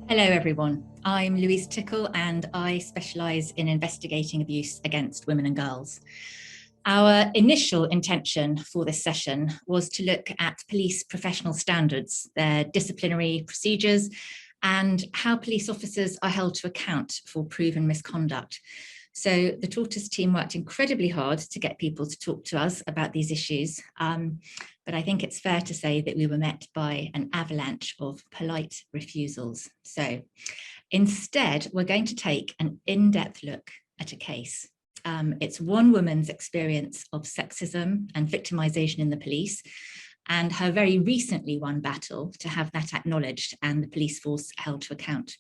Hello everyone, I'm Louise Tickle and I specialise in investigating abuse against women and girls. Our initial intention for this session was to look at police professional standards, their disciplinary procedures, and how police officers are held to account for proven misconduct. So the Tortoise team worked incredibly hard to get people to talk to us about these issues, but I think it's fair to say that we were met by an avalanche of polite refusals. So instead, we're going to take an in-depth look at a case. It's one woman's experience of sexism and victimisation in the police, and her very recently won battle to have that acknowledged and the police force held to account.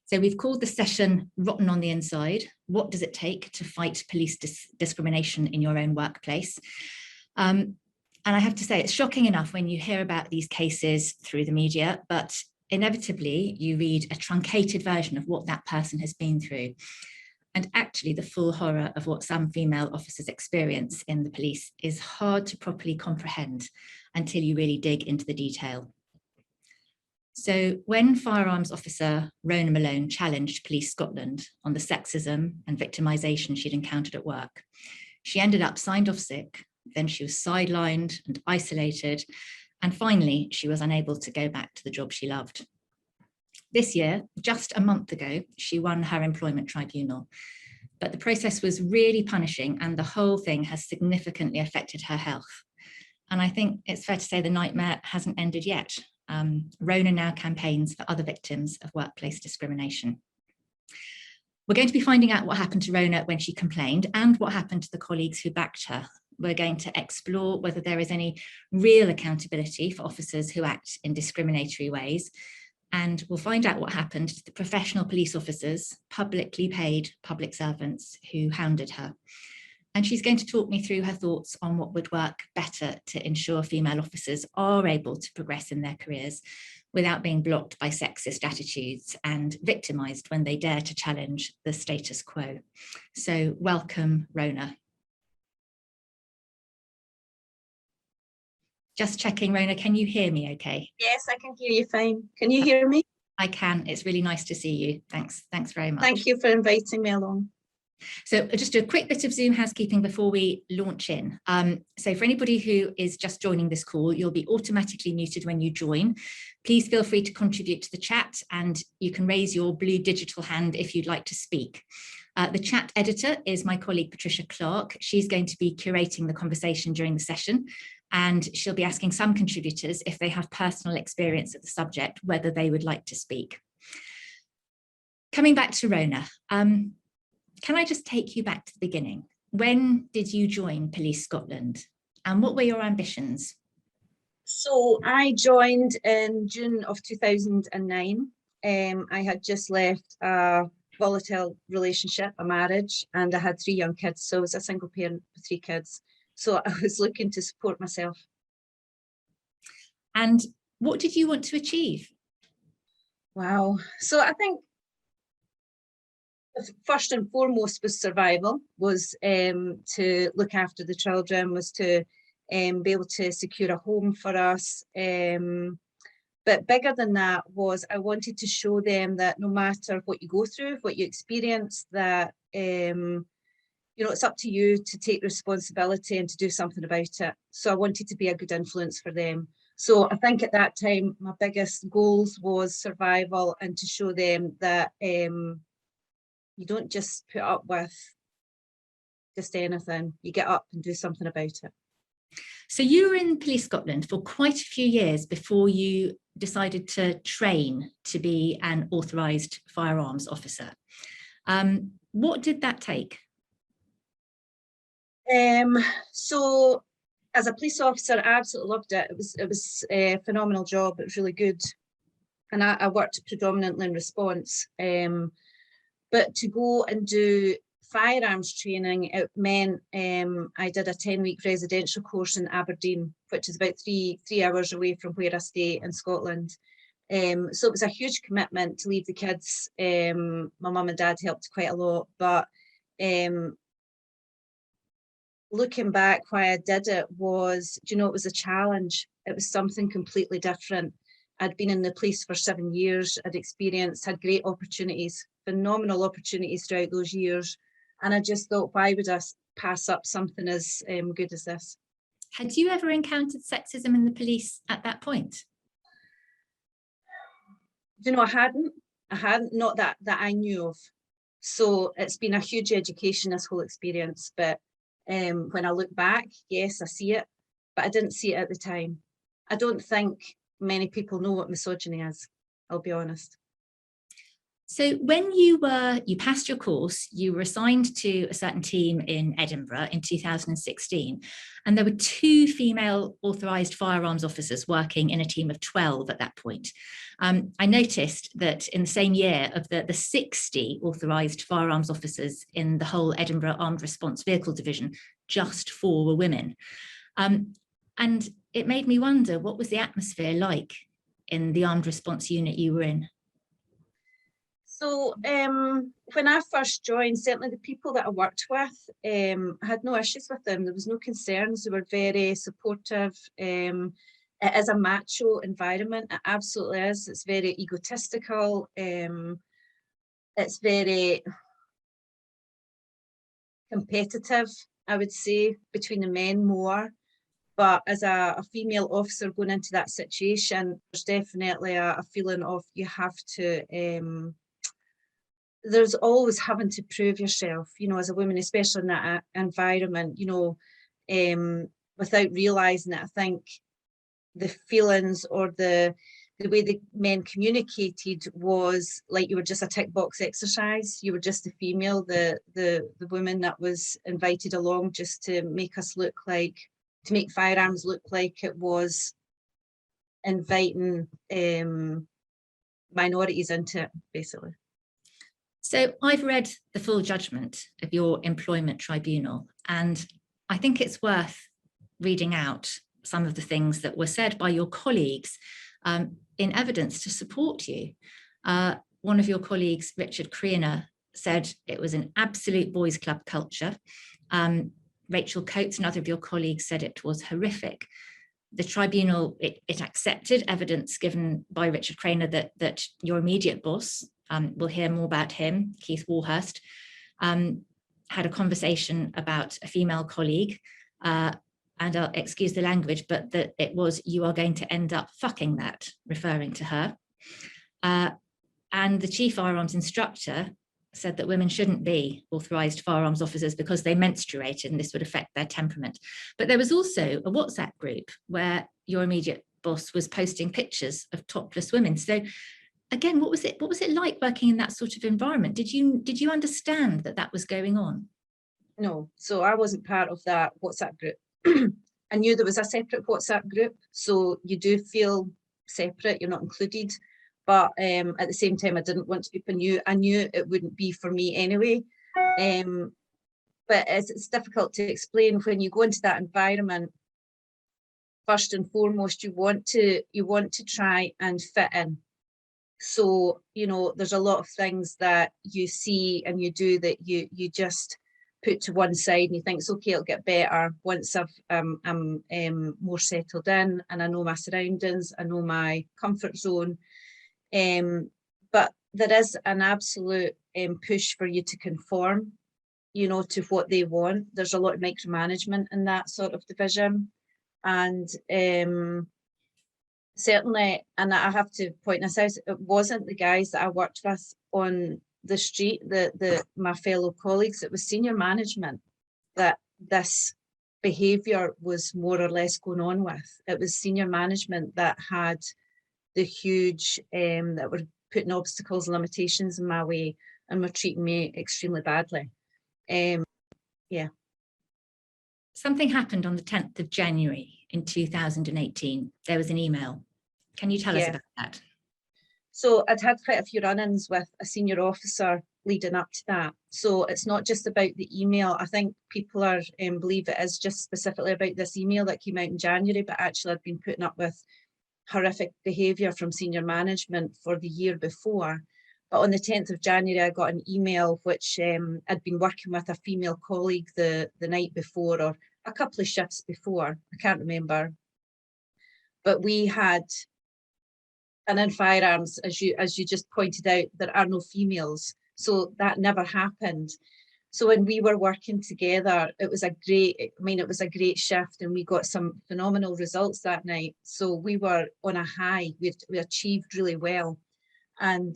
So we've called the session Rotten on the Inside. What does it take to fight police discrimination in your own workplace? And I have to say, it's shocking enough when you hear about these cases through the media, but inevitably you read a truncated version of what that person has been through. And actually the full horror of what some female officers experience in the police is hard to properly comprehend until you really dig into the detail. So when Firearms officer Rhona Malone challenged Police Scotland on the sexism and victimisation she'd encountered at work, she ended up signed off sick, then she was sidelined and isolated, and finally she was unable to go back to the job she loved. This year, just a month ago, she won her employment tribunal, but the process was really punishing and the whole thing has significantly affected her health. And I think it's fair to say the nightmare hasn't ended yet. Rhona now campaigns for other victims of workplace discrimination. We're going to be finding out what happened to Rhona when she complained and what happened to the colleagues who backed her. We're going to explore whether there is any real accountability for officers who act in discriminatory ways. And we'll find out what happened to the professional police officers, publicly paid public servants who hounded her. And she's going to talk me through her thoughts on what would work better to ensure female officers are able to progress in their careers without being blocked by sexist attitudes and victimised when they dare to challenge the status quo. So welcome, Rhona. Just checking, Rhona, can you hear me okay? Yes, I can hear you fine. Can you hear me? I can. It's really nice to see you. Thanks very much. Thank you for inviting me along. So just a quick bit of Zoom housekeeping before we launch in. So for anybody who is just joining this call, you'll be automatically muted when you join. Please feel free to contribute to the chat and you can raise your blue digital hand if you'd like to speak. The chat editor is my colleague, Patricia Clark. She's going to be curating the conversation during the session and she'll be asking some contributors if they have personal experience of the subject, whether they would like to speak. Coming back to Rhona. Can I just take you back to the beginning? When did you join Police Scotland and what were your ambitions? So I joined in June of 2009. I had just left a volatile relationship, a marriage, and I had 3 young kids. So I was a single parent with 3 kids. So I was looking to support myself. And what did you want to achieve? Wow. So I think first and foremost was survival, was to look after the children, was to be able to secure a home for us. But bigger than that was I wanted to show them that no matter what you go through, what you experience, that you know, it's up to you to take responsibility and to do something about it. So I wanted to be a good influence for them. So I think at that time, my biggest goals was survival and to show them that you don't just put up with just anything, you get up and do something about it. So you were in Police Scotland for quite a few years before you decided to train to be an authorised firearms officer. What did that take? So as a police officer, I absolutely loved it. It was a phenomenal job. It was really good. And I worked predominantly in response. But to go and do firearms training, it meant I did a 10-week residential course in Aberdeen, which is about three hours away from where I stay in Scotland. So it was a huge commitment to leave the kids. My mum and dad helped quite a lot, but looking back, why I did it was, you know, it was a challenge. It was something completely different. I'd been in the police for 7 years. I'd had great opportunities, phenomenal opportunities throughout those years. And I just thought, why would I pass up something as good as this? Had you ever encountered sexism in the police at that point? You know, I hadn't, not that I knew of. So it's been a huge education, this whole experience. But when I look back, yes, I see it, but I didn't see it at the time. I don't think many people know what misogyny is, I'll be honest. So when you passed your course, you were assigned to a certain team in Edinburgh in 2016, and there were 2 female authorised firearms officers working in a team of 12 at that point. I noticed that in the same year, of the 60 authorised firearms officers in the whole Edinburgh Armed Response Vehicle Division, just 4 were women. And it made me wonder, what was the atmosphere like in the armed response unit you were in? So when I first joined, certainly the people that I worked with, I had no issues with them. There was no concerns. They were very supportive. It is a macho environment. It absolutely is. It's very egotistical. It's very competitive, I would say, between the men more. But as a female officer going into that situation, there's definitely a feeling of you have to, there's always having to prove yourself, you know, as a woman, especially in that environment, you know, without realising it. I think the feelings or the way the men communicated was like you were just a tick box exercise. You were just a female, the woman that was invited along just to make us look like, to make firearms look like it was inviting minorities into it, basically. So I've read the full judgment of your employment tribunal, and I think it's worth reading out some of the things that were said by your colleagues in evidence to support you. One of your colleagues, Richard Creaner, said it was an absolute boys' club culture. Rachel Coates, another of your colleagues, said it was horrific. The tribunal, it accepted evidence given by Richard Creaner that your immediate boss, we'll hear more about him, Keith Warhurst, had a conversation about a female colleague, and I'll excuse the language, but that it was, you are going to end up fucking that, referring to her. And the chief firearms instructor said that women shouldn't be authorised firearms officers because they menstruated and this would affect their temperament. But there was also a WhatsApp group where your immediate boss was posting pictures of topless women. So again, what was it like working in that sort of environment? Did you understand that that was going on? No, so I wasn't part of that WhatsApp group. I knew there was a separate WhatsApp group, so you do feel separate, you're not included. But at the same time, I didn't want to be new. I knew it wouldn't be for me anyway. But it's difficult to explain when you go into that environment. First and foremost, you want to try and fit in. So, you know, there's a lot of things that you see and you do that you just put to one side and you think it's okay, it'll get better once I'm more settled in and I know my surroundings, I know my comfort zone. But there is an absolute push for you to conform, you know, to what they want. There's a lot of micromanagement in that sort of division. And certainly, and I have to point this out, it wasn't the guys that I worked with on the street, my fellow colleagues, it was senior management that this behaviour was more or less going on with. It was senior management that had the huge, that were putting obstacles and limitations in my way and were treating me extremely badly. Yeah. Something happened on the 10th of January in 2018. There was an email. Can you tell us about that? So I'd had quite a few run-ins with a senior officer leading up to that. So it's not just about the email. I think people are believe it is just specifically about this email that came out in January, but actually I'd been putting up with horrific behaviour from senior management for the year before. But on the 10th of January, I got an email which I'd been working with a female colleague the night before, or a couple of shifts before, I can't remember. But we had And in Firearms, as you just pointed out, there are no females. So that never happened. So when we were working together, it was a great shift, and we got some phenomenal results that night. So we were on a high, we achieved really well. And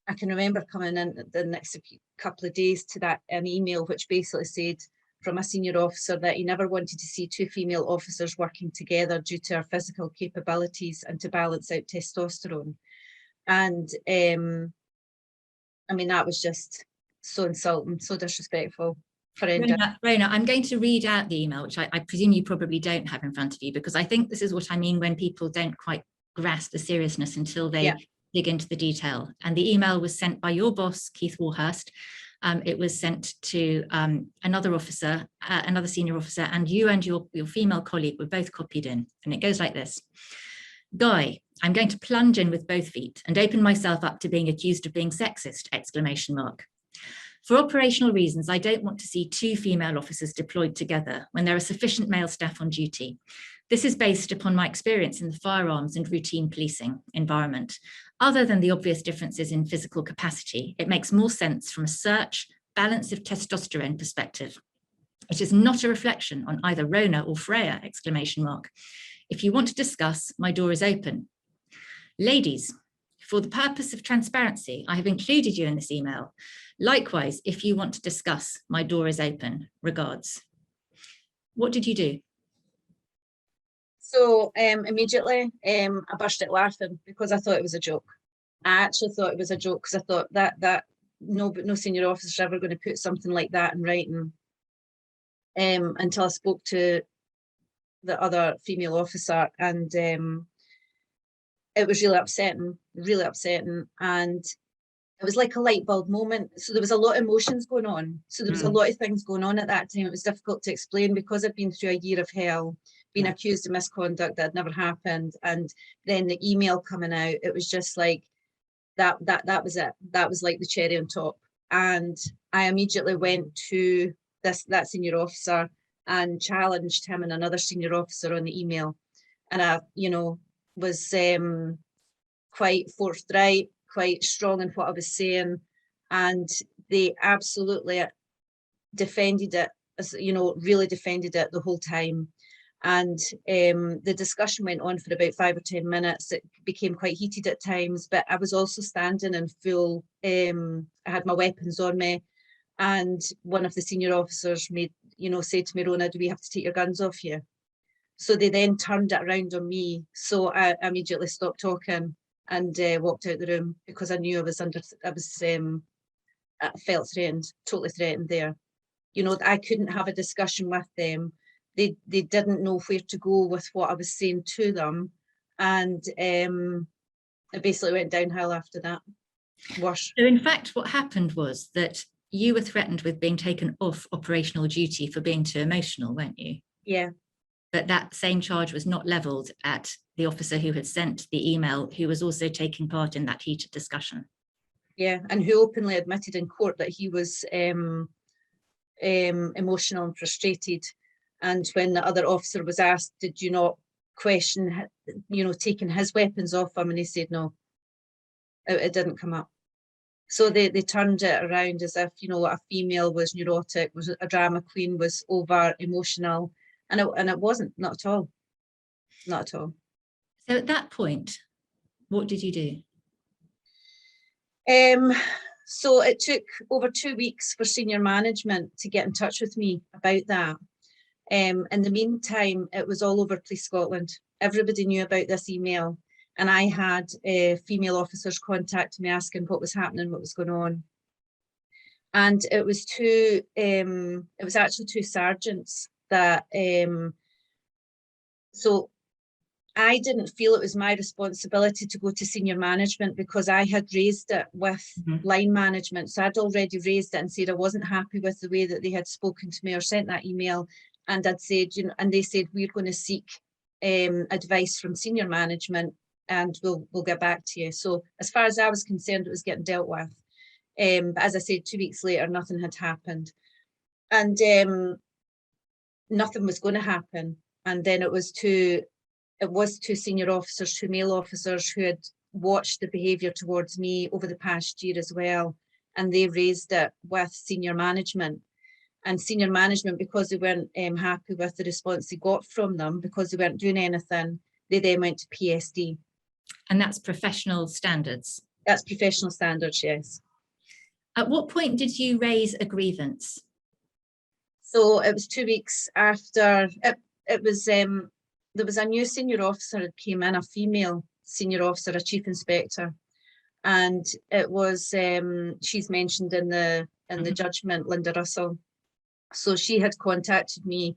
I can remember coming in the next couple of days to an email which basically said from a senior officer that he never wanted to see two female officers working together due to our physical capabilities and to balance out testosterone. And I mean, that was just so insulting, so disrespectful. Rhona, I'm going to read out the email, which I presume you probably don't have in front of you, because I think this is what I mean when people don't quite grasp the seriousness until they dig into the detail. And the email was sent by your boss, Keith Warhurst. It was sent to another officer, another senior officer, and you and your female colleague were both copied in. And it goes like this. Guy, I'm going to plunge in with both feet and open myself up to being accused of being sexist, ! For operational reasons, I don't want to see two female officers deployed together when there are sufficient male staff on duty. This is based upon my experience in the firearms and routine policing environment. Other than the obvious differences in physical capacity, it makes more sense from a search, balance of testosterone perspective. It is not a reflection on either Rhona or Freya, ! If you want to discuss, my door is open. Ladies, for the purpose of transparency, I have included you in this email. Likewise, if you want to discuss, my door is open. Regards. What did you do? So immediately, I burst out laughing because I thought it was a joke. I actually thought it was a joke because I thought that no senior officer is ever going to put something like that in writing. Until I spoke to the other female officer, and it was really upsetting, and it was like a light bulb moment. So there was a lot of emotions going on. So there was a lot of things going on at that time. It was difficult to explain because I'd been through a year of hell, being accused of misconduct that had never happened, and then the email coming out. It was just like that was it. That was like the cherry on top. And I immediately went to that senior officer and challenged him and another senior officer on the email. And I, was quite forthright, quite strong in what I was saying, and they absolutely defended it, really defended it the whole time. And the discussion went on for about 5 or 10 minutes. It became quite heated at times, but I was also standing in full, I had my weapons on me, and one of the senior officers said to me, Rhona, do we have to take your guns off you? So they then turned it around on me. So I immediately stopped talking and walked out the room because I knew I felt threatened, totally threatened there. I couldn't have a discussion with them. They didn't know where to go with what I was saying to them. And it basically went downhill after that. Worse. So in fact, what happened was that you were threatened with being taken off operational duty for being too emotional, weren't you? Yeah. But that same charge was not levelled at the officer who had sent the email, who was also taking part in that heated discussion. Yeah, and who openly admitted in court that he was emotional and frustrated. And when the other officer was asked, did you not question, taking his weapons off him? And he said, no, it didn't come up. So they turned it around as if, a female was neurotic, was a drama queen, was over emotional. And it wasn't, not at all. Not at all. So at that point, what did you do? So it took over 2 weeks for senior management to get in touch with me about that. In the meantime, it was all over Police Scotland. Everybody knew about this email. And I had female officers contact me asking what was happening, what was going on. And it was actually two sergeants that, so I didn't feel it was my responsibility to go to senior management because I had raised it with line management. So I'd already raised it and said I wasn't happy with the way that they had spoken to me or sent that email. And I'd said, and they said, we're going to seek advice from senior management and we'll get back to you. So as far as I was concerned, it was getting dealt with. But as I said, 2 weeks later, nothing had happened. And nothing was going to happen. And then it was two senior officers, two male officers who had watched the behaviour towards me over the past year as well, and they raised it with senior management. And senior management, because they weren't happy with the response they got from them, because they weren't doing anything, they then went to PSD. And that's professional standards? That's professional standards, yes. At what point did you raise a grievance? So it was 2 weeks after, it was, there was a new senior officer that came in, a female senior officer, a chief inspector. And it was, she's mentioned in the judgment, Linda Russell. So she had contacted me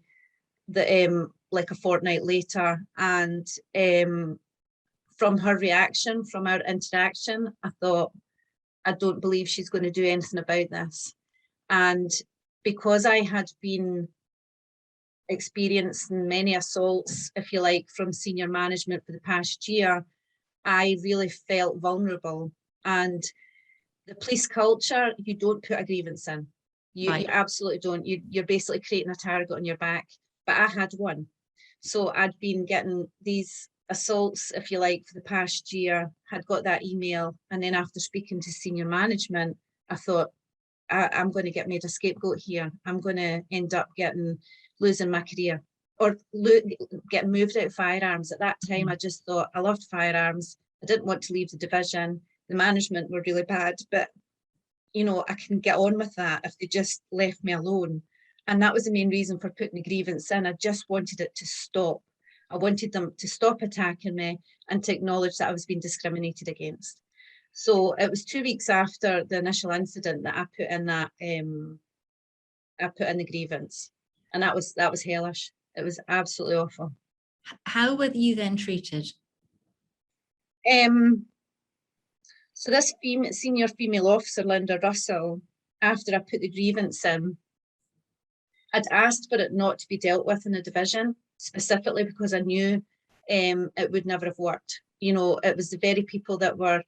like a fortnight later, and from her reaction, from our interaction, I thought, I don't believe she's going to do anything about this. And because I had been experiencing many assaults, if you like, from senior management for the past year, I really felt vulnerable. And the police culture, you don't put a grievance in. You absolutely don't. You're basically creating a target on your back. But I had one. So I'd been getting these assaults, if you like, for the past year, had got that email. And then after speaking to senior management, I thought, I'm going to get made a scapegoat here. I'm going to end up losing my career, or getting moved out of Firearms. At that time, I just thought, I loved Firearms. I didn't want to leave the division. The management were really bad, but you know, I can get on with that if they just left me alone. And that was the main reason for putting the grievance in. I just wanted it to stop. I wanted them to stop attacking me and to acknowledge that I was being discriminated against. So it was 2 weeks after the initial incident that I put in the grievance, and that was hellish. It was absolutely awful. How were you then treated? So this senior female officer, Linda Russell, after I put the grievance in, I'd asked for it not to be dealt with in the division, specifically because I knew it would never have worked. You know, it was the very people that were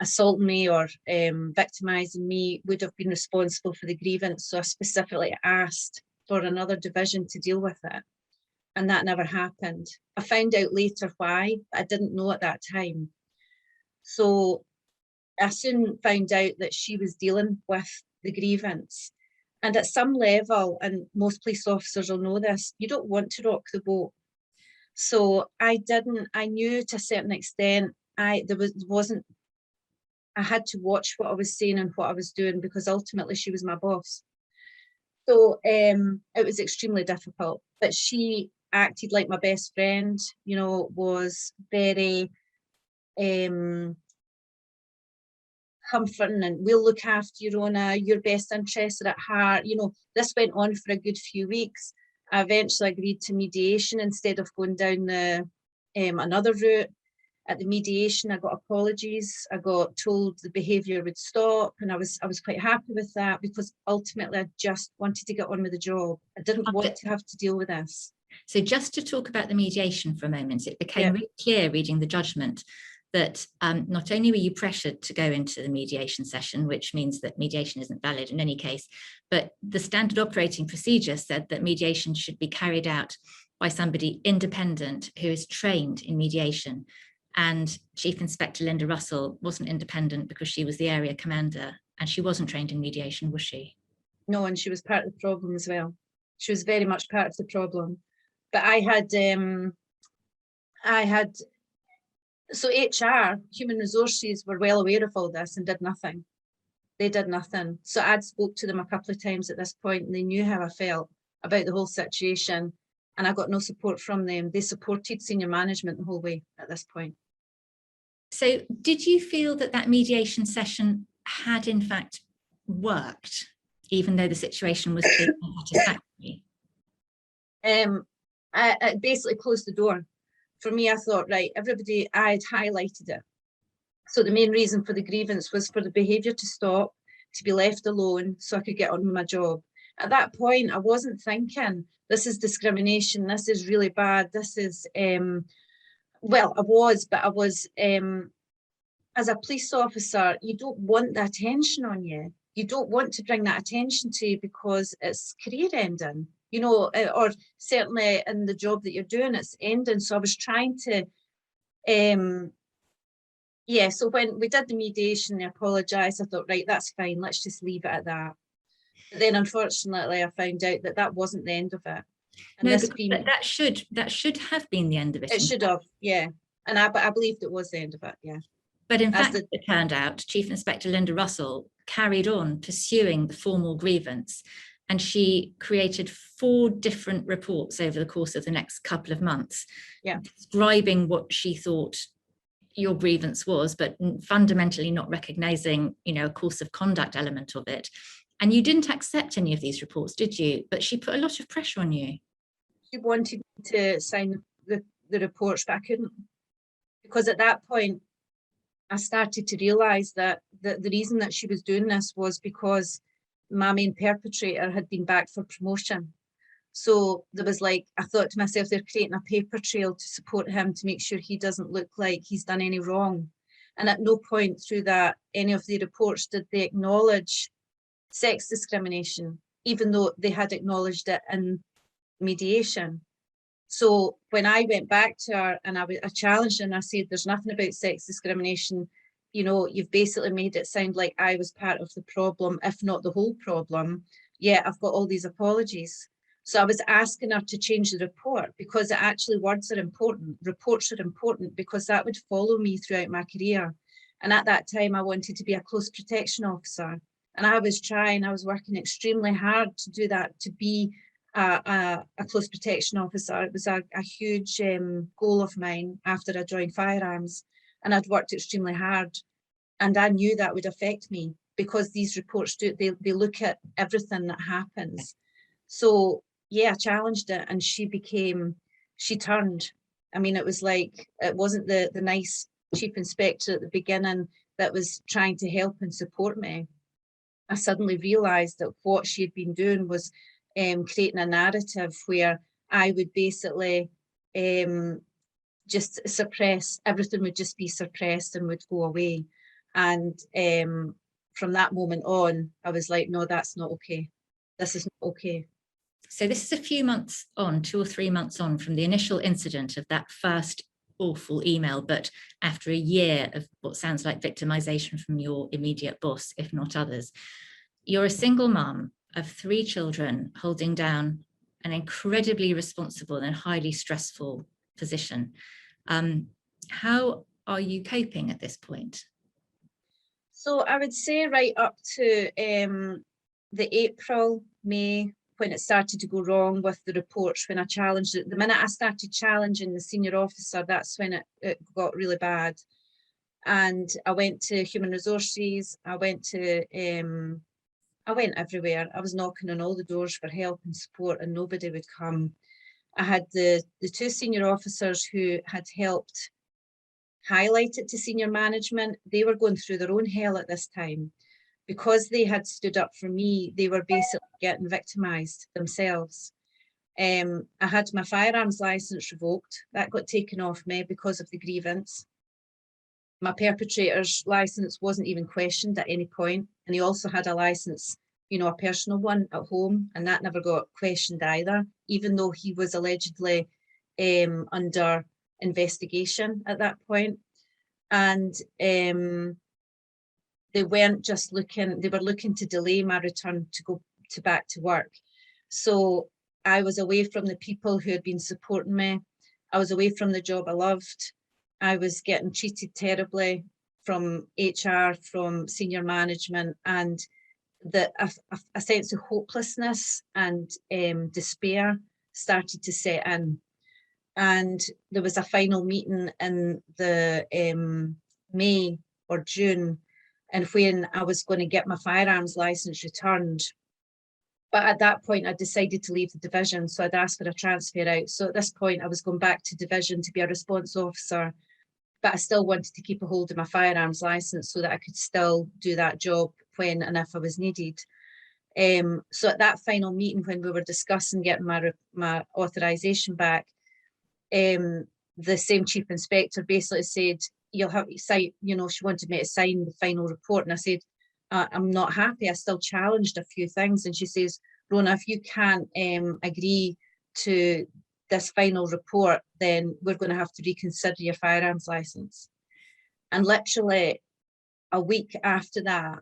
assaulting me or victimising me would have been responsible for the grievance. So I specifically asked for another division to deal with it. And that never happened. I found out later why, but I didn't know at that time. So I soon found out that she was dealing with the grievance. And at some level, and most police officers will know this, you don't want to rock the boat. So I knew to a certain extent, I had to watch what I was saying and what I was doing, because ultimately she was my boss. So it was extremely difficult, but she acted like my best friend, you know, was very comforting, and we'll look after you, Rhona, your best interests are at heart. You know, this went on for a good few weeks. I eventually agreed to mediation instead of going down the another route. At the mediation, I got apologies. I got told the behaviour would stop, and I was quite happy with that, because ultimately I just wanted to get on with the job. I didn't want to have to deal with this. So just to talk about the mediation for a moment, it became really clear reading the judgment that not only were you pressured to go into the mediation session, which means that mediation isn't valid in any case, but the standard operating procedure said that mediation should be carried out by somebody independent who is trained in mediation. And Chief Inspector Linda Russell wasn't independent because she was the area commander, and she wasn't trained in mediation, was she? No, and she was part of the problem as well. She was very much part of the problem. But so HR, human resources, were well aware of all this and did nothing. They did nothing. So I'd spoke to them a couple of times at this point, and they knew how I felt about the whole situation, and I got no support from them. They supported senior management the whole way at this point. So did you feel that that mediation session had in fact worked, even though the situation was unsatisfactory? I basically closed the door. For me, I thought, right, everybody, I had highlighted it. So the main reason for the grievance was for the behaviour to stop, to be left alone, so I could get on with my job. At that point, I wasn't thinking, this is discrimination, this is really bad, this is, well, I was, as a police officer, you don't want the attention on you. You don't want to bring that attention to you, because it's career ending, you know, or certainly in the job that you're doing, it's ending. So I was trying to Yeah, so when we did the mediation, they apologised. I thought, right, that's fine, let's just leave it at that. But then unfortunately I found out that that wasn't the end of it. And No, this because that should have been the end of it. it should have, yeah. And I believed it was the end of it, yeah. But in fact, it turned out Chief Inspector Linda Russell carried on pursuing the formal grievance, and she created 4 different reports over the course of the next couple of months, describing what she thought your grievance was, but fundamentally not recognizing, a course of conduct element of it. And you didn't accept any of these reports, did you? But she put a lot of pressure on you. She wanted me to sign the reports, but I couldn't. Because at that point, I started to realise that the reason that she was doing this was because my main perpetrator had been back for promotion. So there was I thought to myself, they're creating a paper trail to support him to make sure he doesn't look like he's done any wrong. And at no point through that, any of the reports did they acknowledge sex discrimination, even though they had acknowledged it in mediation. So when I went back to her and I challenged her and I said, there's nothing about sex discrimination, you've basically made it sound like I was part of the problem, if not the whole problem. Yeah, I've got all these apologies. So I was asking her to change the report, because actually words are important, reports are important, because that would follow me throughout my career. And at that time, I wanted to be a close protection officer. And I was working extremely hard to do that, to be a close protection officer. It was a huge goal of mine after I joined Firearms, and I'd worked extremely hard, and I knew that would affect me, because these reports they look at everything that happens. So yeah, I challenged it, and she turned. I mean, it was it wasn't the nice chief inspector at the beginning that was trying to help and support me. I suddenly realised that what she had been doing was creating a narrative where I would basically just suppress, everything would just be suppressed and would go away. And from that moment on, I was like, no, that's not okay. This is not okay. So this is a few months on, 2 or 3 months on from the initial incident of that first awful email, but after a year of what sounds like victimisation from your immediate boss, if not others. You're a single mum of 3 children holding down an incredibly responsible and highly stressful position. How are you coping at this point? So I would say right up to the April, May, when it started to go wrong with the reports, when I challenged it. The minute I started challenging the senior officer, that's when it got really bad. And I went to human resources, I went everywhere. I was knocking on all the doors for help and support, and nobody would come. I had the 2 senior officers who had helped highlight it to senior management. They were going through their own hell at this time. Because they had stood up for me, they were basically getting victimised themselves. I had my firearms licence revoked. That got taken off me because of the grievance. My perpetrator's licence wasn't even questioned at any point. And he also had a licence, a personal one at home, and that never got questioned either, even though he was allegedly under investigation at that point. And they weren't just looking, they were looking to delay my return to go back to work. So I was away from the people who had been supporting me. I was away from the job I loved. I was getting treated terribly from HR, from senior management, and a sense of hopelessness and despair started to set in. And there was a final meeting in the May or June, and when I was going to get my firearms licence returned. But at that point, I decided to leave the division, so I'd asked for a transfer out. So at this point, I was going back to division to be a response officer, but I still wanted to keep a hold of my firearms licence so that I could still do that job when and if I was needed. So at that final meeting, when we were discussing getting my authorisation back, the same chief inspector basically said, you'll have to sign, she wanted me to sign the final report. And I said, I'm not happy. I still challenged a few things. And she says, Rhona, if you can't agree to this final report, then we're going to have to reconsider your firearms licence. And literally a week after that,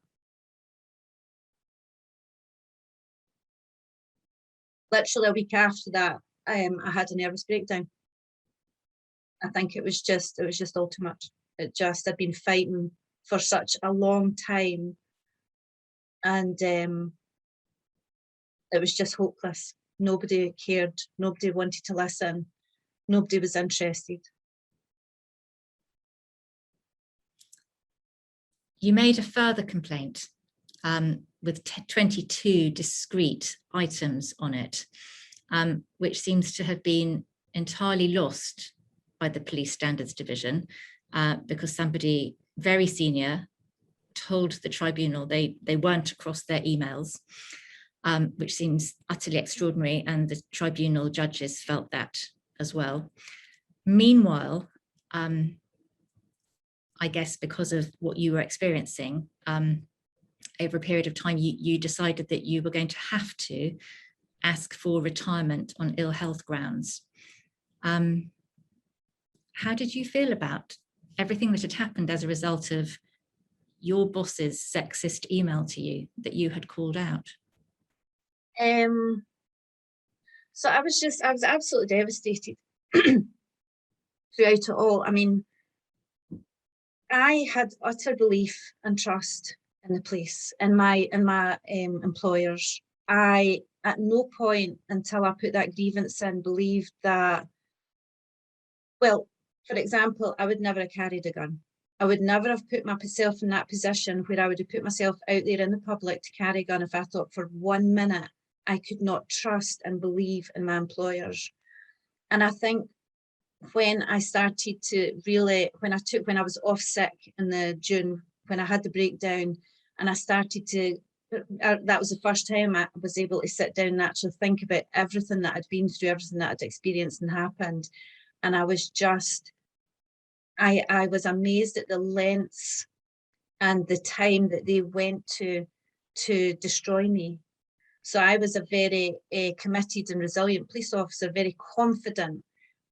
I had a nervous breakdown. I think it was just all too much. I'd been fighting for such a long time, and it was just hopeless. Nobody cared. Nobody wanted to listen. Nobody was interested. You made a further complaint with 22 discrete items on it, which seems to have been entirely lost by the Police Standards Division because somebody very senior told the tribunal they weren't across their emails, which seems utterly extraordinary, and the tribunal judges felt that as well. Meanwhile, I guess because of what you were experiencing, over a period of time, you decided that you were going to have to ask for retirement on ill health grounds. How did you feel about everything that had happened as a result of your boss's sexist email to you that you had called out? So I was absolutely devastated throughout it all. I mean, I had utter belief and trust in the police and my employers. I, at no point until I put that grievance in, believed that, well, for example, I would never have carried a gun. I would never have put myself in that position where I would have put myself out there in the public to carry a gun if I thought for 1 minute I could not trust and believe in my employers. And I think when I started to really, when I was off sick in the June, when I had the breakdown, and I started to, that was the first time I was able to sit down and actually think about everything that I'd been through, everything that I'd experienced and happened. And I was just, I was amazed at the lengths and the time that they went to destroy me. So I was a very committed and resilient police officer, very confident,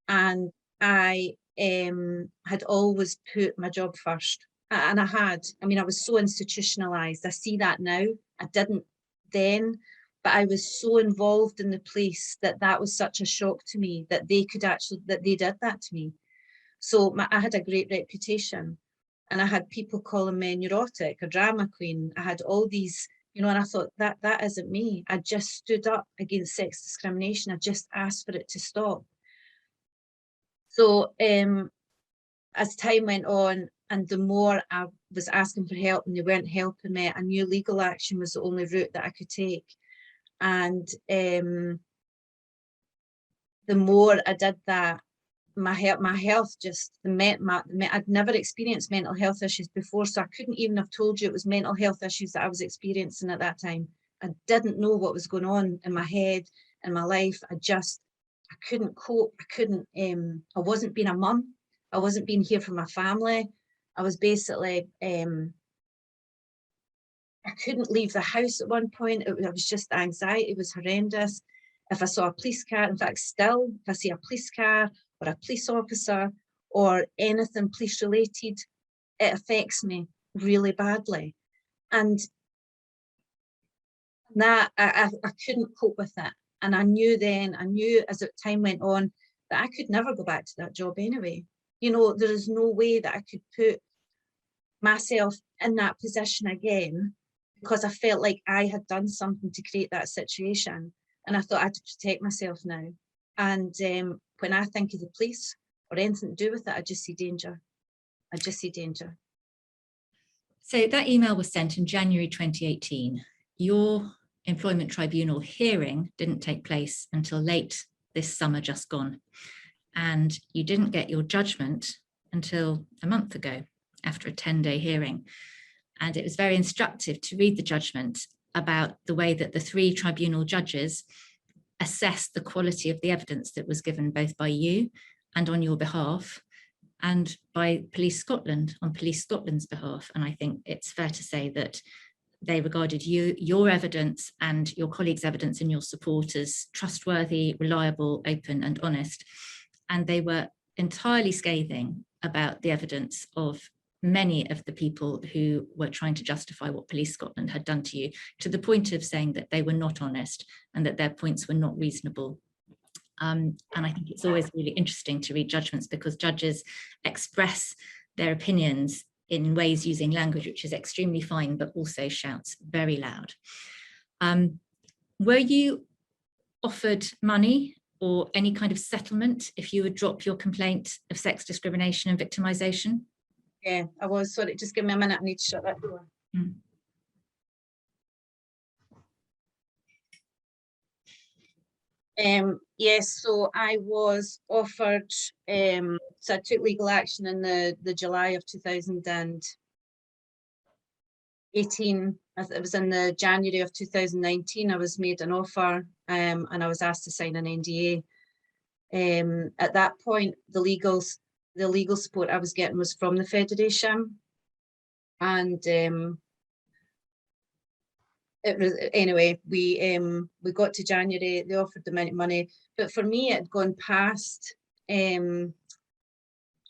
and I had always put my job first. And I was so institutionalized. I see that now. I didn't then, but I was so involved in the police that was such a shock to me that they did that to me. So I had a great reputation, and I had people calling me neurotic, a drama queen. I had all these, and I thought that isn't me. I just stood up against sex discrimination. I just asked for it to stop. So as time went on, and the more I was asking for help and they weren't helping me, I knew legal action was the only route that I could take. And the more I did that, my health just, I'd never experienced mental health issues before, so I couldn't even have told you it was mental health issues that I was experiencing at that time. I didn't know what was going on in my head, in my life. I couldn't cope. I wasn't being a mum. I wasn't being here for my family. I was basically, I couldn't leave the house at one point. It was just anxiety was horrendous. If I saw a police car, in fact, still, if I see a police car or a police officer or anything police related, it affects me really badly. And that I couldn't cope with it. And I knew as time went on that I could never go back to that job anyway. There is no way that I could put myself in that position again, because I felt like I had done something to create that situation. And I thought I had to protect myself now. And when I think of the police or anything to do with it, I just see danger. So that email was sent in January 2018. Your employment tribunal hearing didn't take place until late this summer just gone. And you didn't get your judgment until a month ago after a 10-day hearing. And it was very instructive to read the judgment about the way that the 3 tribunal judges assessed the quality of the evidence that was given both by you and on your behalf, and by Police Scotland on Police Scotland's behalf. And I think it's fair to say that they regarded your evidence and your colleagues' evidence and your support as trustworthy, reliable, open and honest. And they were entirely scathing about the evidence of many of the people who were trying to justify what Police Scotland had done to you, to the point of saying that they were not honest and that their points were not reasonable. And I think it's always really interesting to read judgments, because judges express their opinions in ways using language which is extremely fine, but also shouts very loud. Were you offered money or any kind of settlement if you would drop your complaint of sex discrimination and victimisation? Yeah, I was. Sorry, just give me a minute. I need to shut that door. Yes, so I was offered, so I took legal action in the July of 2018. It was in the January of 2019, I was made an offer, and I was asked to sign an NDA. At that point, the legal support I was getting was from the Federation, and it was, anyway, we got to January, they offered the amount of money, but for me it had gone past. I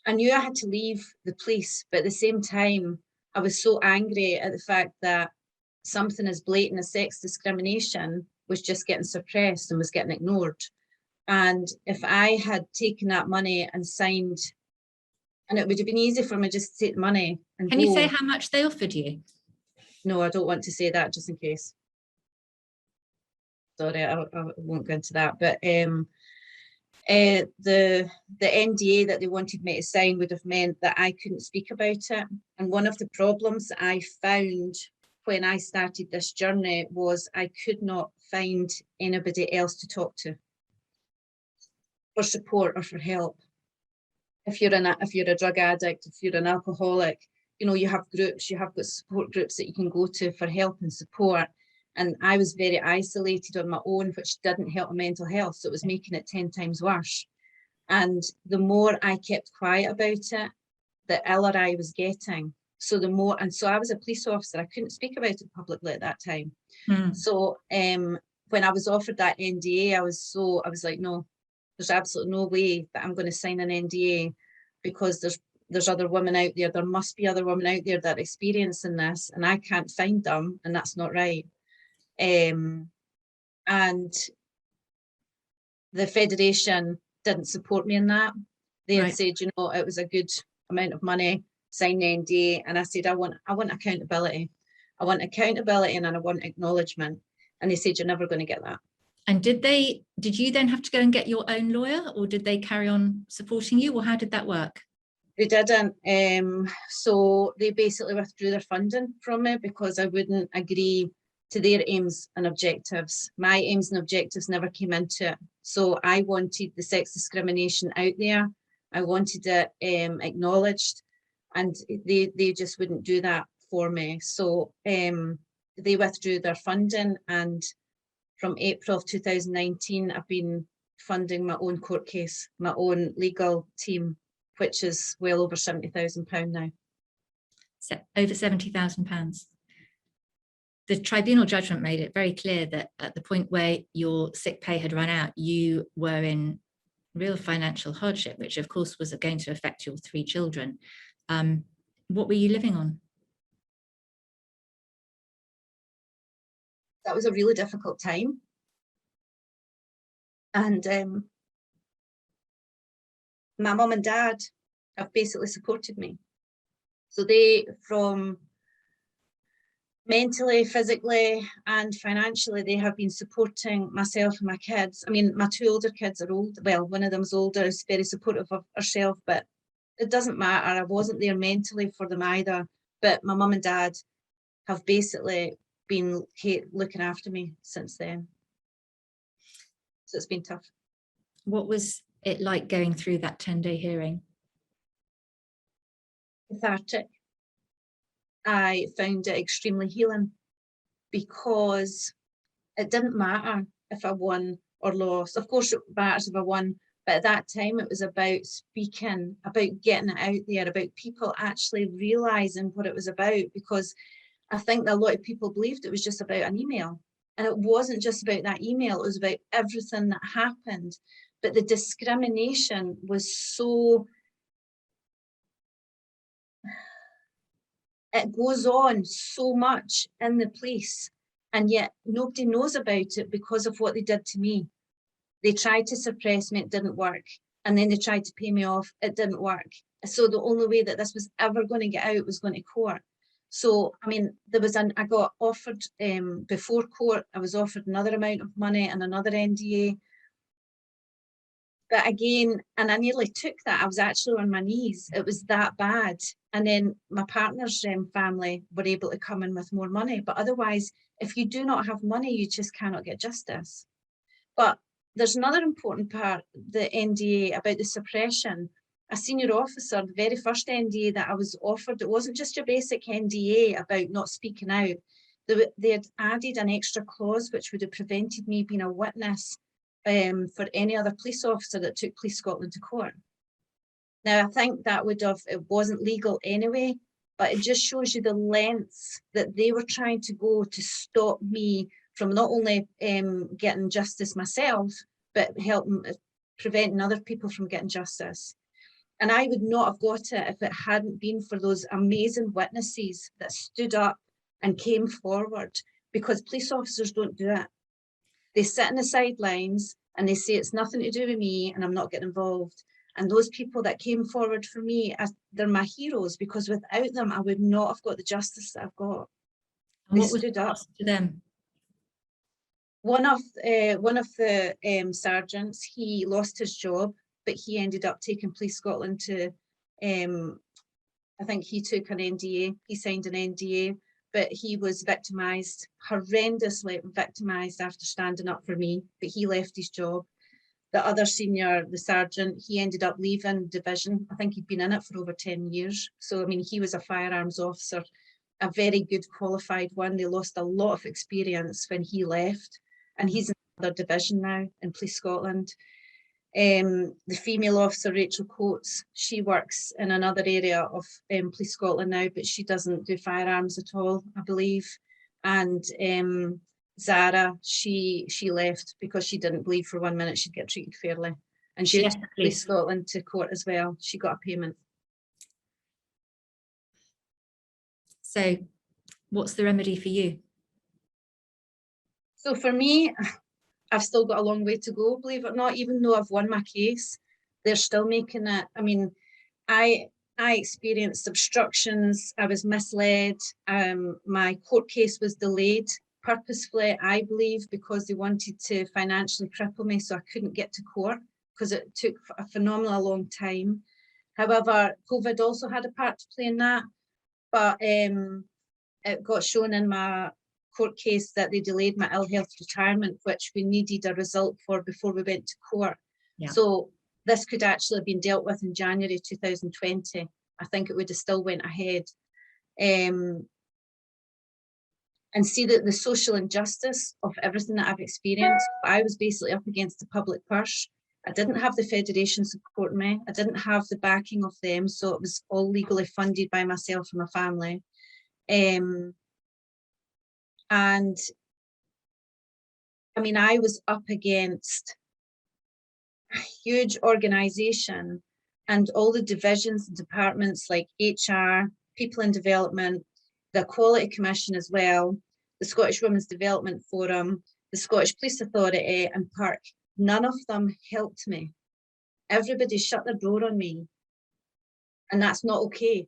knew I had to leave the police, but at the same time I was so angry at the fact that something as blatant as sex discrimination was just getting suppressed and was getting ignored. And if I had taken that money and signed, and it would have been easy for me just to take the money and Can you say how much they offered you? No, I don't want to say that, just in case. Sorry, I won't go into that. But the NDA that they wanted me to sign would have meant that I couldn't speak about it. And one of the problems I found when I started this journey was I could not find anybody else to talk to for support or for help. If you're a drug addict, if you're an alcoholic, you know, you have groups, you have got support groups that you can go to for help and support. And I was very isolated on my own, which didn't help my mental health. So it was making it 10 times worse. And the more I kept quiet about it, the iller I was getting. So the more, and so I was a police officer, I couldn't speak about it publicly at that time. So when I was offered that NDA, I was like, no, there's absolutely no way that I'm going to sign an NDA, because there's other women out there. There must be other women out there that are experiencing this, and I can't find them, and that's not right. And the Federation didn't support me in that. They had said, you know, it was a good amount of money, sign the NDA. And I said, I want accountability. I want accountability and I want acknowledgement. And they said, you're never going to get that. And did you then have to go and get your own lawyer, or did they carry on supporting you, or how did that work? They didn't. So they basically withdrew their funding from me because I wouldn't agree to their aims and objectives. My aims and objectives never came into it. So I wanted the sex discrimination out there. I wanted it acknowledged, and they just wouldn't do that for me. So they withdrew their funding, and from April of 2019, I've been funding my own court case, my own legal team, which is well over £70,000 now. So over £70,000. The tribunal judgment made it very clear that at the point where your sick pay had run out, you were in real financial hardship, which of course was going to affect your 3 children. What were you living on? That was a really difficult time. And my mum and dad have basically supported me. So they, from mentally, physically, and financially, they have been supporting myself and my kids. I mean, my 2 older kids are old. Well, one of them's older, is very supportive of herself, but it doesn't matter. I wasn't there mentally for them either. But my mum and dad have basically been looking after me since then. So it's been tough. What was it like going through that 10-day hearing? Cathartic. I found it extremely healing, because it didn't matter if I won or lost. Of course it matters if I won, but at that time it was about speaking, about getting it out there, about people actually realising what it was about, because I think that a lot of people believed it was just about an email. And it wasn't just about that email, it was about everything that happened. But the discrimination was so, It goes on so much in the police, and yet nobody knows about it because of what they did to me. They tried to suppress me, it didn't work. And then they tried to pay me off, it didn't work. So the only way that this was ever going to get out was going to court. So, I mean, I got offered, before court, I was offered another amount of money and another NDA. But again, and I nearly took that. I was actually on my knees. It was that bad. And then my partner's family were able to come in with more money. But otherwise, if you do not have money, you just cannot get justice. But there's another important part, the NDA, about the suppression. A senior officer, the very first NDA that I was offered, it wasn't just your basic NDA about not speaking out. They had added an extra clause which would have prevented me being a witness for any other police officer that took Police Scotland to court. Now, I think that it wasn't legal anyway, but it just shows you the lengths that they were trying to go to stop me from not only getting justice myself, but preventing other people from getting justice. And I would not have got it if it hadn't been for those amazing witnesses that stood up and came forward, because police officers don't do it. They sit in the sidelines and they say it's nothing to do with me and I'm not getting involved. And those people that came forward for me, they're my heroes, because without them, I would not have got the justice that I've got. And what was the cost to them? One of the sergeants, he lost his job, but he ended up taking Police Scotland to, I think he took an NDA, he signed an NDA, but he was victimised, horrendously victimised after standing up for me, but he left his job. The other senior, the sergeant, he ended up leaving division. I think he'd been in it for over 10 years. So, I mean, he was a firearms officer, a very good qualified one. They lost a lot of experience when he left, and he's in another division now in Police Scotland. The female officer, Rachel Coates, she works in another area of Police Scotland now, but she doesn't do firearms at all, I believe. And Zara, she left because she didn't believe for 1 minute she'd get treated fairly. And she took Police Scotland to court as well. She got a payment. So what's the remedy for you? So for me, I've still got a long way to go, believe it or not. Even though I've won my case, they're still making it. I mean, I experienced obstructions, I was misled, my court case was delayed purposefully, I believe, because they wanted to financially cripple me, so I couldn't get to court because it took a phenomenal long time. However, COVID also had a part to play in that, but it got shown in my court case that they delayed my ill health retirement, which we needed a result for before we went to court. Yeah. So this could actually have been dealt with in January 2020. I think it would have still went ahead. And see that the social injustice of everything that I've experienced, I was basically up against the public purse. I didn't have the Federation supporting me. I didn't have the backing of them. So it was all legally funded by myself and my family. And I mean, I was up against a huge organisation and all the divisions and departments like HR, People in Development, the Equality Commission as well, the Scottish Women's Development Forum, the Scottish Police Authority and PERC. None of them helped me. Everybody shut their door on me. And that's not okay.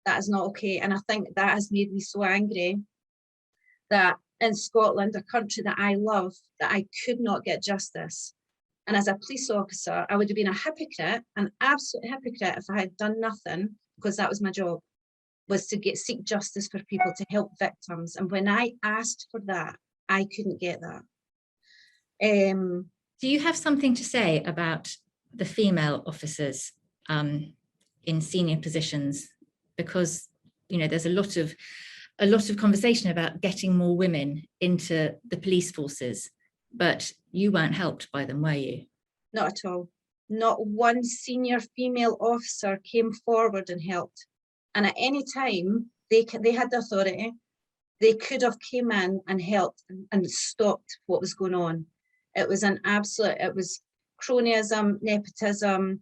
That is not okay. And I think that has made me so angry that in Scotland, a country that I love, that I could not get justice. And as a police officer, I would have been a hypocrite, an absolute hypocrite, if I had done nothing, because that was my job, was to seek justice for people, to help victims. And when I asked for that, I couldn't get that. Do you have something to say about the female officers in senior positions? Because, you know, there's a lot of conversation about getting more women into the police forces, but you weren't helped by them, were you? Not at all. Not one senior female officer came forward and helped. And at any time, they had the authority. They could have came in and helped and stopped what was going on. It was an absolute, it was cronyism, nepotism,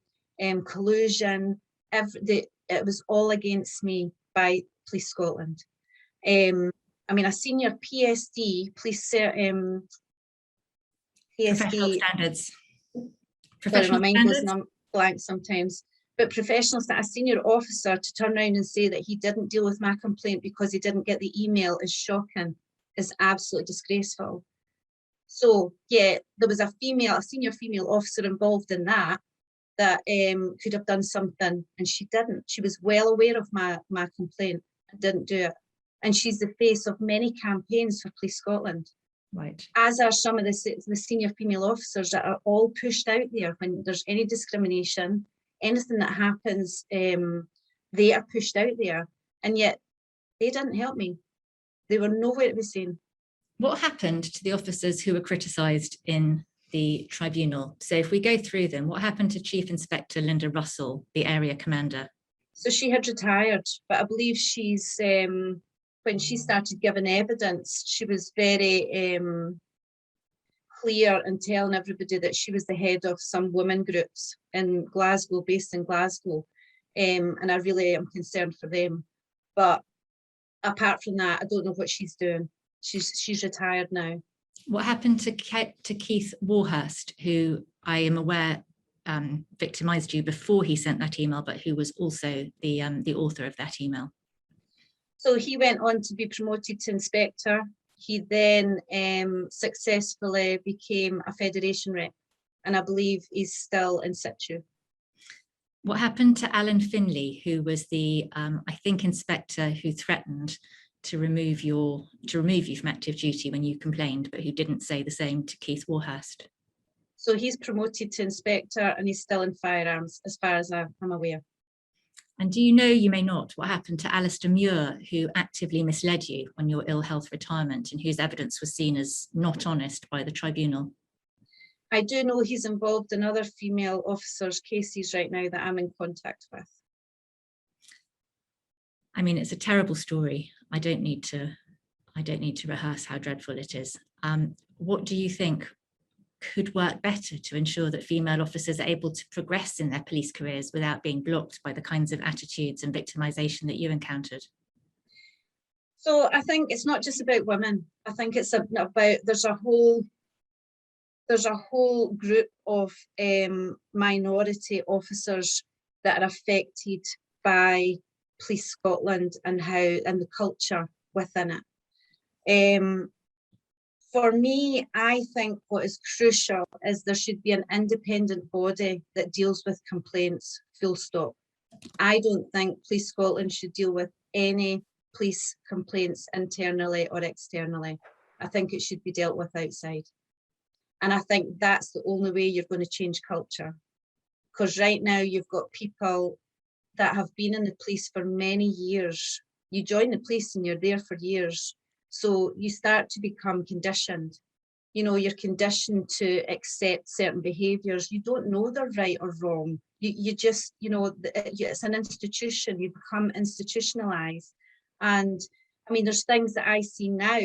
collusion. It was all against me by Police Scotland. I mean, a senior PSD, Professional PSD, standards. sorry, my Professional mind goes standards. blank sometimes, but a senior officer to turn around and say that he didn't deal with my complaint because he didn't get the email is shocking, is absolutely disgraceful. So yeah, there was a senior female officer involved in that could have done something, and she didn't. She was well aware of my complaint and didn't do it. And she's the face of many campaigns for Police Scotland. Right. As are some of the senior female officers that are all pushed out there when there's any discrimination, anything that happens, they are pushed out there. And yet they didn't help me. They were nowhere to be seen. What happened to the officers who were criticised in the tribunal? So if we go through them, what happened to Chief Inspector Linda Russell, the area commander? So she had retired, but I believe she's, when she started giving evidence, she was very clear in telling everybody that she was the head of some women groups in Glasgow, based in Glasgow. And I really am concerned for them. But apart from that, I don't know what she's doing. She's retired now. What happened to Keith Warhurst, who I am aware victimised you before he sent that email, but who was also the author of that email? So he went on to be promoted to inspector. He then successfully became a federation rep, and I believe he's still in situ. What happened to Alan Finlay, who was the, I think, inspector who threatened to remove you from active duty when you complained, but who didn't say the same to Keith Warhurst? So he's promoted to inspector and he's still in firearms, as far as I'm aware. And do you know, you may not, what happened to Alistair Muir, who actively misled you on your ill health retirement and whose evidence was seen as not honest by the tribunal? I do know he's involved in other female officers' cases right now that I'm in contact with. I mean, it's a terrible story. I don't need to rehearse how dreadful it is. What do you think could work better to ensure that female officers are able to progress in their police careers without being blocked by the kinds of attitudes and victimisation that you encountered? So I think it's not just about women. I think it's about, there's a whole group of minority officers that are affected by Police Scotland and the culture within it. For me, I think what is crucial is there should be an independent body that deals with complaints, full stop. I don't think Police Scotland should deal with any police complaints internally or externally. I think it should be dealt with outside. And I think that's the only way you're going to change culture. Because right now you've got people that have been in the police for many years. You join the police and you're there for years. So you start to become conditioned. You know, you're conditioned to accept certain behaviours. You don't know they're right or wrong. You just, you know, it's an institution. You become institutionalised. And I mean, there's things that I see now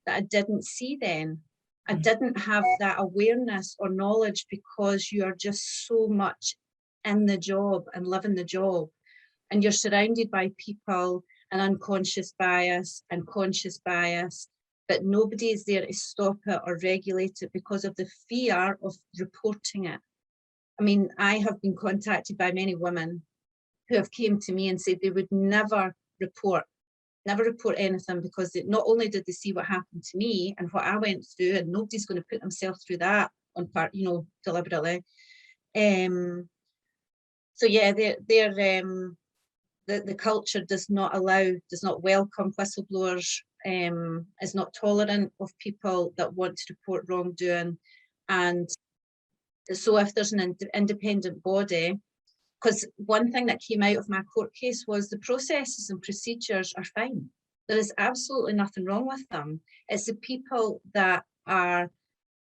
that I didn't see then. I didn't have that awareness or knowledge because you are just so much in the job and living the job. And you're surrounded by people and unconscious bias and conscious bias, but nobody is there to stop it or regulate it because of the fear of reporting it. I mean, I have been contacted by many women who have came to me and said they would never report anything because not only did they see what happened to me and what I went through, and nobody's going to put themselves through that on part, you know, deliberately. So yeah, the culture does not welcome whistleblowers, is not tolerant of people that want to report wrongdoing. And so if there's an independent body, because one thing that came out of my court case was the processes and procedures are fine. There is absolutely nothing wrong with them. It's the people that are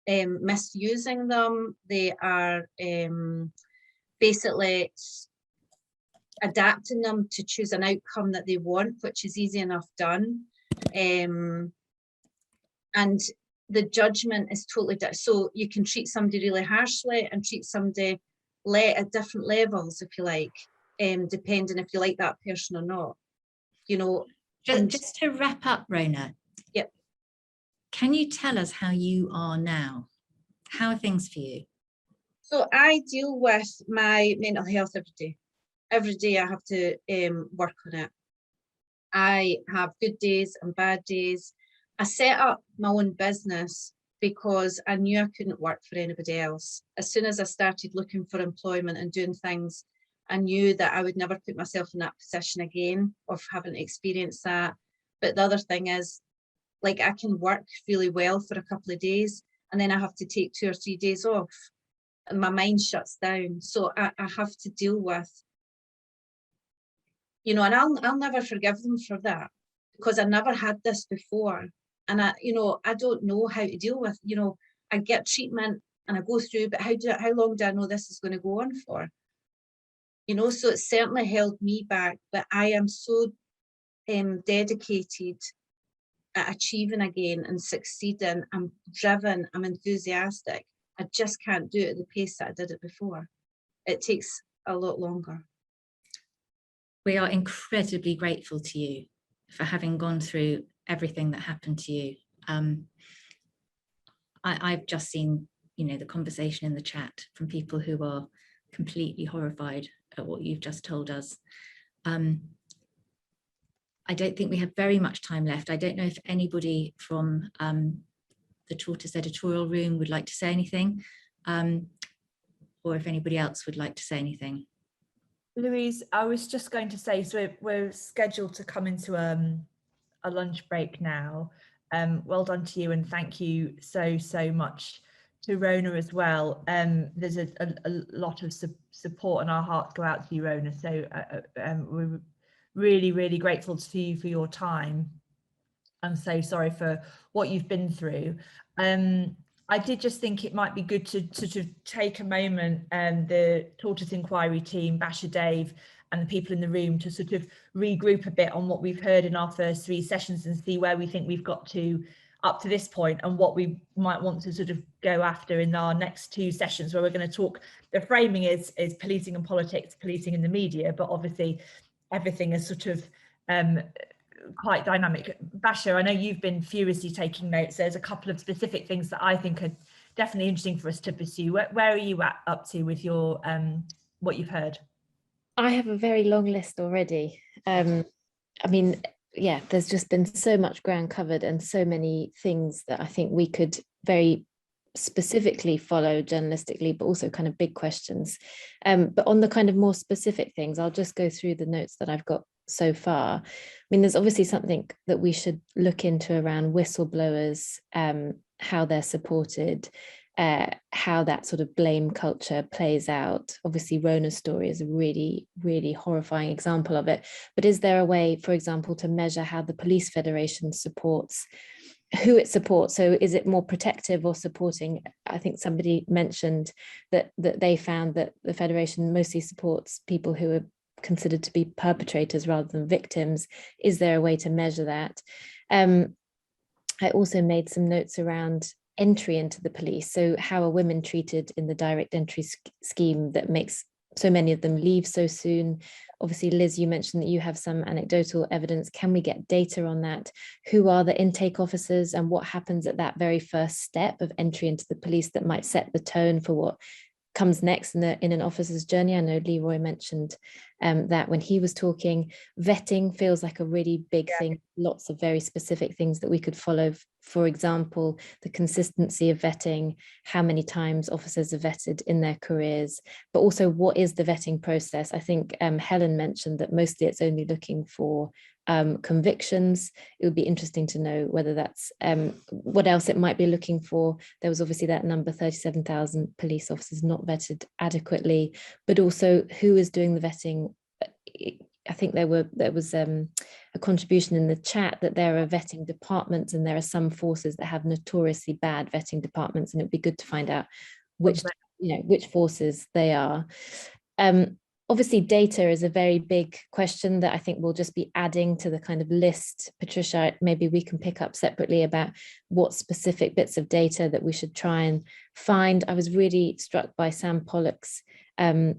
misusing them. They are basically adapting them to choose an outcome that they want, which is easy enough done. And the judgment is totally different. So you can treat somebody really harshly and treat somebody at different levels, if you like, depending if you like that person or not. You know, Just to wrap up, Rhona. Yep. Can you tell us how you are now? How are things for you? So I deal with my mental health every day. Every day I have to work on it. I have good days and bad days. I set up my own business because I knew I couldn't work for anybody else. As soon as I started looking for employment and doing things, I knew that I would never put myself in that position again of having experienced that. But the other thing is, like, I can work really well for a couple of days and then I have to take 2 or 3 days off and my mind shuts down. So I have to deal with, you know, and I'll never forgive them for that because I never had this before. And I don't know how to deal with, I get treatment and I go through, but how long do I know this is going to go on for? So it certainly held me back, but I am so dedicated at achieving again and succeeding. I'm driven, I'm enthusiastic. I just can't do it at the pace that I did it before. It takes a lot longer. We are incredibly grateful to you for having gone through everything that happened to you. I've just seen, the conversation in the chat from people who are completely horrified at what you've just told us. I don't think we have very much time left. I don't know if anybody from the Tortoise editorial room would like to say anything, or if anybody else would like to say anything. Louise, I was just going to say, so we're scheduled to come into a lunch break now. Well done to you, and thank you so much to Rhona as well. There's a lot of support, and our hearts go out to you, Rhona. So we're really grateful to you for your time. I'm so sorry for what you've been through. I did just think it might be good to take a moment, the Tortoise Inquiry team, Basher Dave, and the people in the room to sort of regroup a bit on what we've heard in our first 3 sessions and see where we think we've got to up to this point and what we might want to sort of go after in our next 2 sessions, where we're going to talk. The framing is policing and politics, policing in the media, but obviously everything is sort of quite dynamic. Basher, I know you've been furiously taking notes. There's a couple of specific things that I think are definitely interesting for us to pursue. Where are you up to with your what you've heard? I have a very long list already. I mean, yeah, there's just been so much ground covered and so many things that I think we could very specifically follow journalistically, but also kind of big questions. But on the kind of more specific things, I'll just go through the notes that I've got so far. I mean, there's obviously something that we should look into around whistleblowers, how they're supported, how that sort of blame culture plays out. Obviously, Rhona's story is a really horrifying example of it. But is there a way, for example, to measure how the Police Federation supports, who it supports? So is it more protective or supporting? I think somebody mentioned that they found that the Federation mostly supports people who are considered to be perpetrators rather than victims. Is there a way to measure that? I also made some notes around entry into the police. So how are women treated in the direct entry scheme that makes so many of them leave so soon? Obviously, Liz, you mentioned that you have some anecdotal evidence. Can we get data on that? Who are the intake officers and what happens at that very first step of entry into the police that might set the tone for what comes next in an officer's journey? I know Leroy mentioned that when he was talking. Vetting feels like a really big thing. Lots of very specific things that we could follow. For example, the consistency of vetting, how many times officers are vetted in their careers, but also what is the vetting process? I think Helen mentioned that mostly it's only looking for convictions. It would be interesting to know whether that's what else it might be looking for. There was obviously that number, 37,000 police officers not vetted adequately, but also who is doing the vetting. I think there was a contribution in the chat that there are vetting departments and there are some forces that have notoriously bad vetting departments, and it'd be good to find out which forces they are. Obviously, data is a very big question that I think we'll just be adding to the kind of list. Patricia, maybe we can pick up separately about what specific bits of data that we should try and find. I was really struck by Sam Pollock's line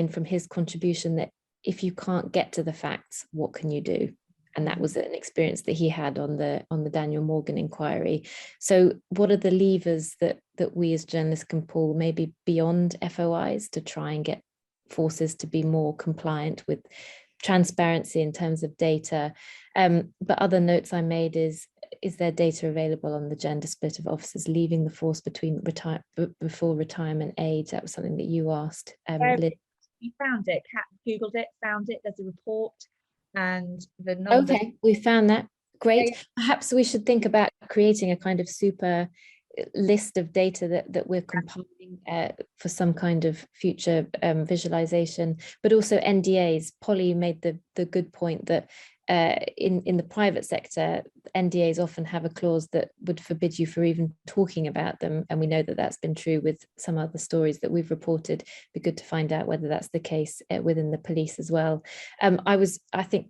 from his contribution that if you can't get to the facts, what can you do? And that was an experience that he had on the Daniel Morgan inquiry. So what are the levers that we as journalists can pull, maybe beyond FOIs, to try and get forces to be more compliant with transparency in terms of data? But other notes I made is there data available on the gender split of officers leaving the force before retirement age? That was something that you asked, Liz. You found it, Kat Googled it, found it, there's a report, and the numbers. Okay, we found that. Great. Perhaps we should think about creating a kind of super list of data that we're compiling for some kind of future visualization, but also NDAs. Polly made the good point that in the private sector, NDAs often have a clause that would forbid you for even talking about them. And we know that that's been true with some other stories that we've reported. It'd be good to find out whether that's the case within the police as well. I think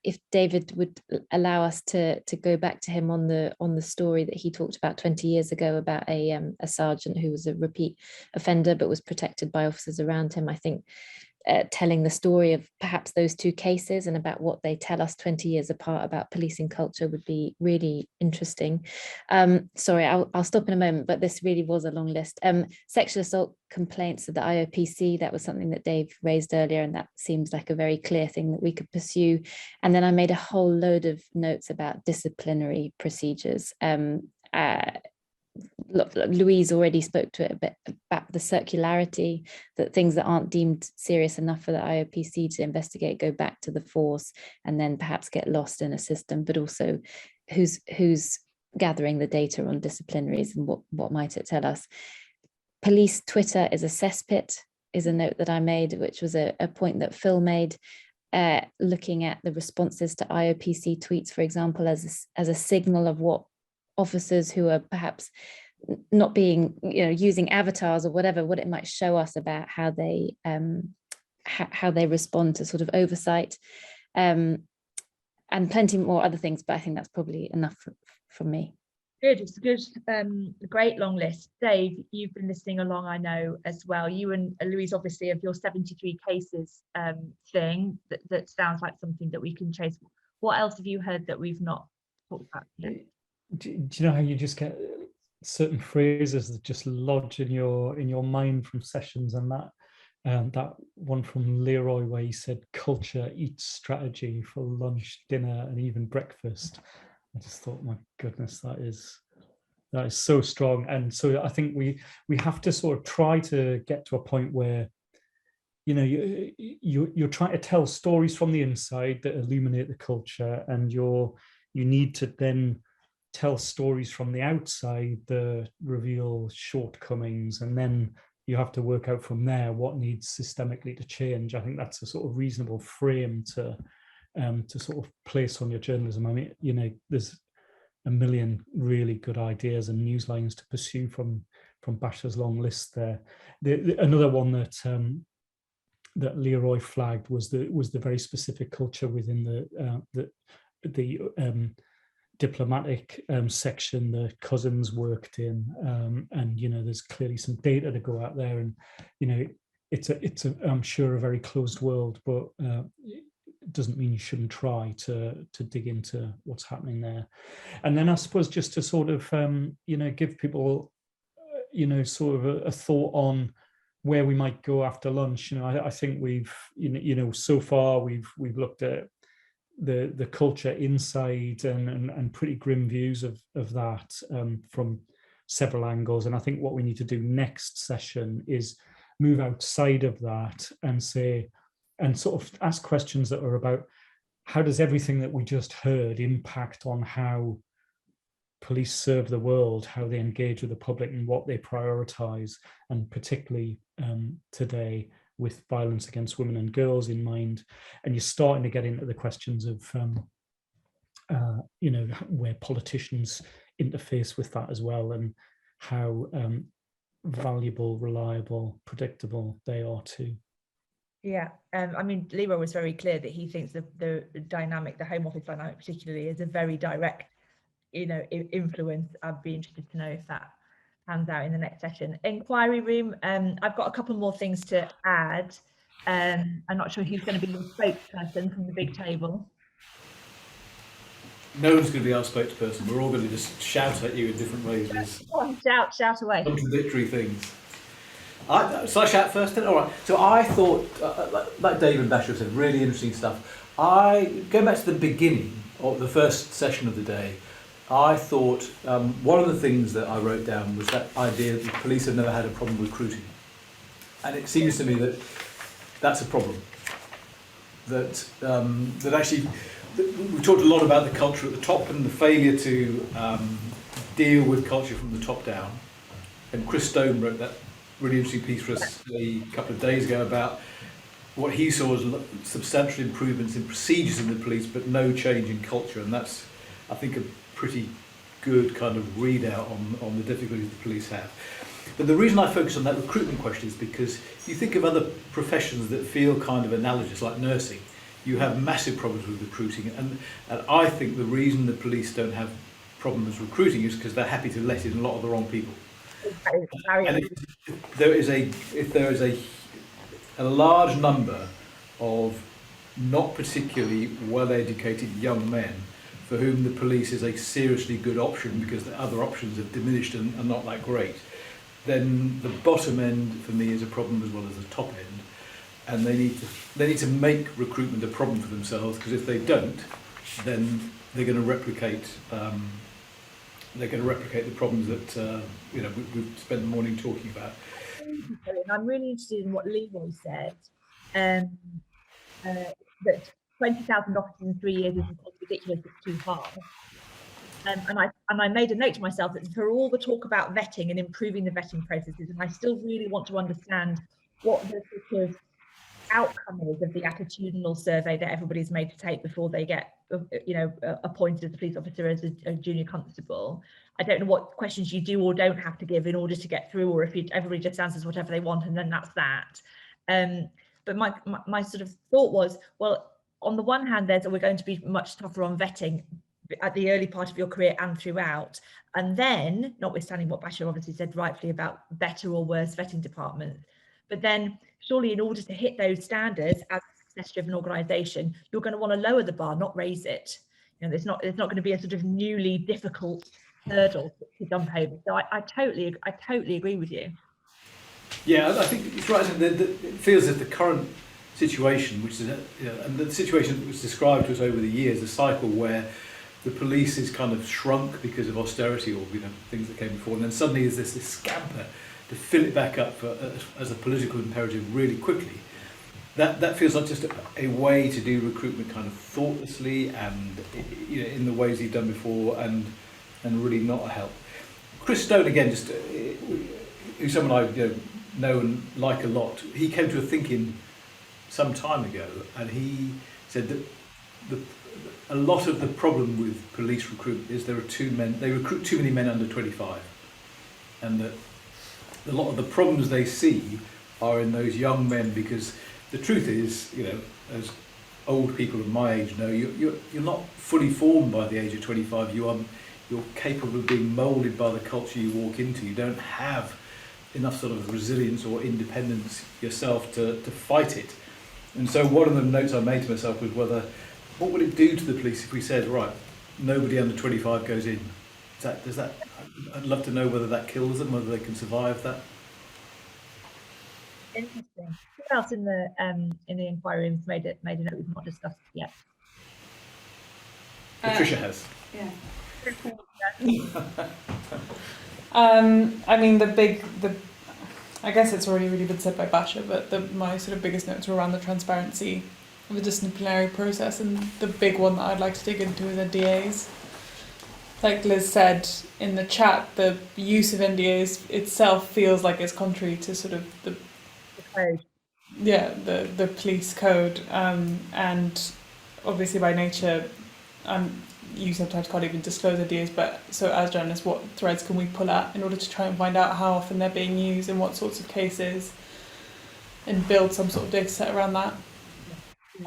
if David would allow us to go back to him on the story that he talked about 20 years ago about a sergeant who was a repeat offender but was protected by officers around him. I think telling the story of perhaps those two cases and about what they tell us 20 years apart about policing culture would be really interesting. Sorry, I'll stop in a moment, but this really was a long list. Sexual assault complaints of the IOPC, that was something that Dave raised earlier, and that seems like a very clear thing that we could pursue. And then I made a whole load of notes about disciplinary procedures. Louise already spoke to it a bit about the circularity, that things that aren't deemed serious enough for the IOPC to investigate go back to the force and then perhaps get lost in a system, but also who's gathering the data on disciplinaries and what might it tell us. Police Twitter is a cesspit is a note that I made, which was a point that Phil made, looking at the responses to IOPC tweets, for example, as a signal of what officers who are perhaps not being, using avatars or whatever, what it might show us about how they respond to sort of oversight, and plenty more other things, but I think that's probably enough from me. Good, it's a good, great long list. Dave, you've been listening along, I know, as well. You and Louise, obviously, of your 73 cases thing, that sounds like something that we can chase. What else have you heard that we've not talked about yet? Do you know how you just get certain phrases that just lodge in your mind from sessions, and that one from Leroy where he said culture eats strategy for lunch, dinner, and even breakfast. I just thought, my goodness, that is so strong. And so I think we have to sort of try to get to a point where you're trying to tell stories from the inside that illuminate the culture, and you need to then tell stories from the outside that reveal shortcomings, and then you have to work out from there what needs systemically to change. I think that's a sort of reasonable frame to sort of place on your journalism. I mean, there's a million really good ideas and news lines to pursue from Basha's long list there. Another one that Leroy flagged was the very specific culture within the diplomatic section that Cousins worked in, and there's clearly some data to go out there, and it's I'm sure a very closed world, but it doesn't mean you shouldn't try to dig into what's happening there. And then I suppose just to sort of give people sort of a thought on where we might go after lunch. I think we've so far we've looked at the culture inside and pretty grim views of that from several angles. And I think what we need to do next session is move outside of that and sort of ask questions that are about how does everything that we just heard impact on how police serve the world, how they engage with the public and what they prioritize, and particularly today with violence against women and girls in mind. And you're starting to get into the questions of, where politicians interface with that as well, and how valuable, reliable, predictable they are too. Yeah, I mean, Leroy was very clear that he thinks the dynamic, the Home Office dynamic particularly, is a very direct, influence. I'd be interested to know if that pans out in the next session. Inquiry room, I've got a couple more things to add. I'm not sure who's going to be the spokesperson from the big table. No one's going to be our spokesperson. We're all going to just shout at you in different ways with Go on, shout away. contradictory things. So I shout first then? All right. So I thought, like Dave and Basher said, really interesting stuff. Going back to the beginning of the first session of the day, I thought one of the things that I wrote down was that idea that the police have never had a problem recruiting. And it seems to me that that's a problem. That actually, we talked a lot about the culture at the top and the failure to deal with culture from the top down. And Chris Stone wrote that really interesting piece for us a couple of days ago about what he saw as substantial improvements in procedures in the police, but no change in culture. And that's, I think, a pretty good kind of readout on the difficulties the police have. But the reason I focus on that recruitment question is because you think of other professions that feel kind of analogous, like nursing. You have massive problems with recruiting, and I think the reason the police don't have problems recruiting is because they're happy to let in a lot of the wrong people. And if there is a large number of not particularly well-educated young men for whom the police is a seriously good option because the other options have diminished and are not that great, then the bottom end for me is a problem as well as the top end. And they need to make recruitment a problem for themselves, because if they don't, then they're going to replicate the problems that we've spent the morning talking about. And I'm really interested in what Leroy said, that 20,000 officers in 3 years is ridiculous. It's too hard. And I made a note to myself that for all the talk about vetting and improving the vetting processes, and I still really want to understand what the sort of outcome is of the attitudinal survey that everybody's made to take before they get appointed as a police officer, as a junior constable. I don't know what questions you do or don't have to give in order to get through, or if everybody just answers whatever they want and then that's that. But my sort of thought was, well, on the one hand, we're going to be much tougher on vetting at the early part of your career and throughout, and then, notwithstanding what Basher obviously said rightfully about better or worse vetting departments, but then surely in order to hit those standards as a success-driven organisation, you're going to want to lower the bar, not raise it. There's not going to be a sort of newly difficult hurdle to jump over. So I totally agree with you. Yeah, I think it's right. It feels that the current situation, which is and the situation that was described to us over the years, a cycle where the police is kind of shrunk because of austerity or things that came before, and then suddenly there's this scamper to fill it back up as a political imperative really quickly. That feels like just a way to do recruitment kind of thoughtlessly and in the ways he'd done before, and really not a help. Chris Stone, again, just who's someone I know and like a lot, he came to a thinking some time ago, and he said that a lot of the problem with police recruitment is they recruit too many men under 25, and that a lot of the problems they see are in those young men, because the truth is, as old people of my age know, you're not fully formed by the age of 25. You're capable of being moulded by the culture you walk into. You don't have enough sort of resilience or independence yourself to fight it. And so one of the notes I made to myself was what would it do to the police if we said, right, nobody under 25 goes in? I'd love to know whether that kills them, whether they can survive that. Interesting. Who else in the inquiry has made a note we've not discussed yet? Patricia has. Yeah. I mean, I guess it's already really been said by Basher, but my sort of biggest notes were around the transparency of the disciplinary process, and the big one that I'd like to dig into is NDAs. Like Liz said in the chat, the use of NDAs itself feels like it's contrary to sort of the code. Yeah, the police code, and obviously by nature, you sometimes can't even disclose NDAs, but so as journalists, what threads can we pull at in order to try and find out how often they're being used in what sorts of cases, and build some sort of data set around that?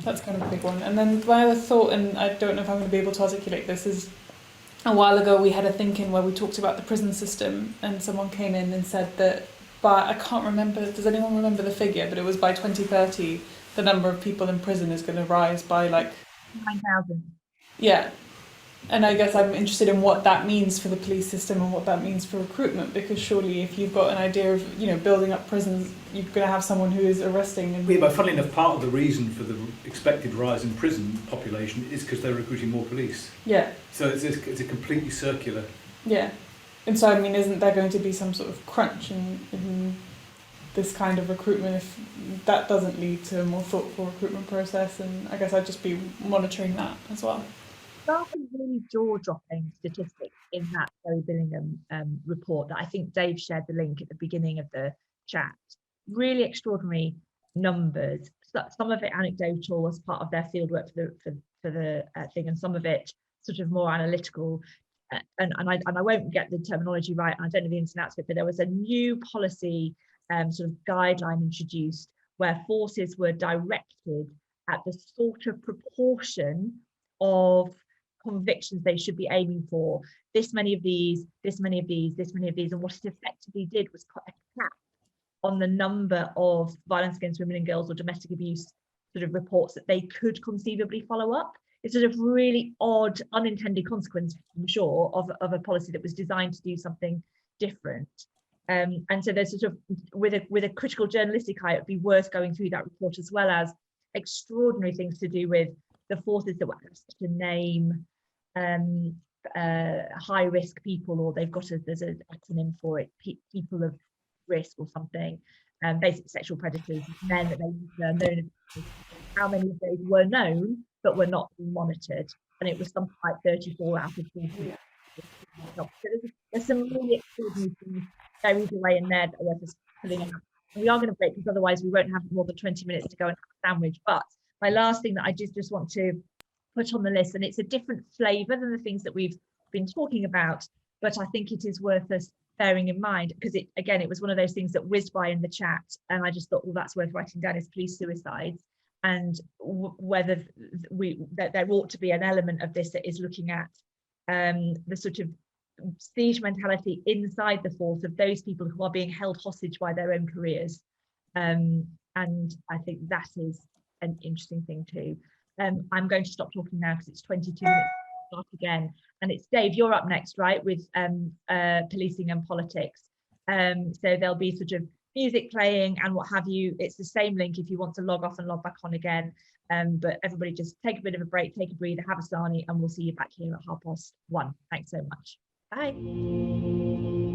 That's kind of a big one. And then my other thought, and I don't know if I'm going to be able to articulate this, is a while ago we had a think-in where we talked about the prison system, and someone came in and said that but I can't remember, does anyone remember the figure? But it was by 2030, the number of people in prison is going to rise by like 9,000. Yeah. And I guess I'm interested in what that means for the police system and what that means for recruitment, because surely if you've got an idea of, you know, building up prisons, you're going to have someone who is arresting. And yeah, but funnily enough, part of the reason for the expected rise in prison population is because they're recruiting more police. Yeah. So it's a completely circular. Yeah. And so, I mean, isn't there going to be some sort of crunch in this kind of recruitment if that doesn't lead to a more thoughtful recruitment process? And I guess I'd just be monitoring that as well. Some really jaw-dropping statistics in that Zoe Billingham report that I think Dave shared the link at the beginning of the chat. Really extraordinary numbers. Some of it anecdotal as part of their fieldwork for the thing, and some of it sort of more analytical. And I won't get the terminology right, and I don't know the ins and outs of it, but there was a new policy sort of guideline introduced where forces were directed at the sort of proportion of convictions they should be aiming for. This many of these, this many of these, this many of these. And what it effectively did was put a cap on the number of violence against women and girls or domestic abuse sort of reports that they could conceivably follow up. It's sort of really odd, unintended consequence, I'm sure, of a policy that was designed to do something different. And so there's sort of, with a critical journalistic eye, it'd be worth going through that report, as well as extraordinary things to do with the forces that were asked to name high risk people, or there's an acronym for it, people of risk or something, basic sexual predators, men that they are known. How many of those were known but were not being monitored? And it was something like 34 out of 40. So there's some really extraordinary things buried away in there that are worth us pulling out. And we are going to break, because otherwise we won't have more than 20 minutes to go and have a sandwich. But my last thing that I just want to put on the list, and it's a different flavour than the things that we've been talking about, but I think it is worth us bearing in mind, because it was one of those things that whizzed by in the chat, and I just thought, well, that's worth writing down, is police suicides, and whether that there ought to be an element of this that is looking at the sort of siege mentality inside the force of those people who are being held hostage by their own careers, and I think that is an interesting thing too. I'm going to stop talking now because it's 22 minutes to start again, and it's Dave, you're up next, right, with policing and politics. So there'll be sort of music playing and what have you. It's the same link if you want to log off and log back on again, but everybody just take a bit of a break, take a breather, have a sarnie, and we'll see you back here at 1:30. Thanks so much. Bye.